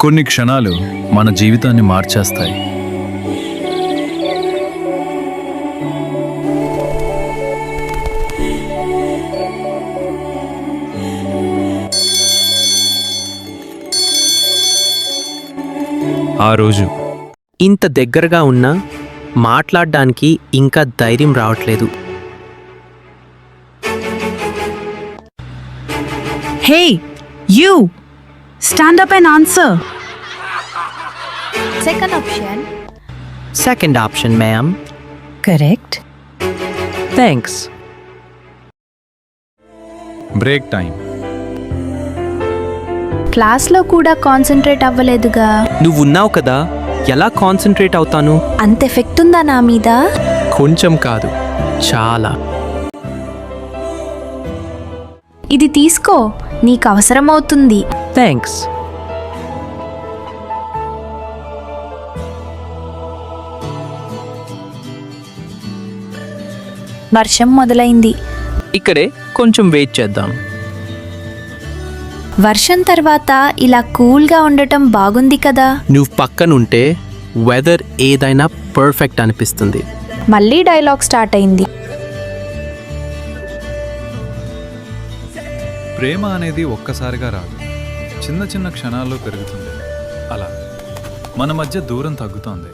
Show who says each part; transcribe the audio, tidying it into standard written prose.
Speaker 1: కొన్ని క్షణాలు మన జీవితాన్ని మార్చేస్తాయి.
Speaker 2: ఆ రోజు
Speaker 3: ఇంత దగ్గరగా ఉన్నా మాట్లాడడానికి ఇంకా ధైర్యం రావట్లేదు.
Speaker 4: Hey, you! Stand up and answer.
Speaker 5: Second option.
Speaker 3: Second option ma'am.
Speaker 5: Correct.
Speaker 3: Thanks.
Speaker 1: Break time.
Speaker 5: క్లాస్లో కూడా కాన్సన్ట్రేట్ అవ్వలేదుగా.
Speaker 3: నువ్వున్నావు కదా, ఎలా కాన్సన్ట్రేట్ అవుతాను?
Speaker 5: అంత ఎఫెక్ట్ ఉందా నా మీద?
Speaker 3: కొంచెం కాదు, చాలా.
Speaker 5: ఇది తీసుకో, నీకు అవసరమవుతుంది.
Speaker 3: థ్యాంక్స్.
Speaker 5: వర్షం మొదలైంది.
Speaker 3: ఇక్కడే కొంచెం వెయిట్ చేద్దాం.
Speaker 5: వర్షం తర్వాత ఇలా కూల్గా ఉండటం బాగుంది కదా.
Speaker 3: నువ్వు పక్కనుంటే వెదర్ ఏదైనా పర్ఫెక్ట్ అనిపిస్తుంది.
Speaker 5: మళ్ళీ డైలాగ్ స్టార్ట్ అయింది.
Speaker 1: ప్రేమ అనేది ఒక్కసారిగా రాదు, చిన్న చిన్న క్షణాల్లో పెరుగుతుంది. అలా మన మధ్య దూరం తగ్గుతోంది.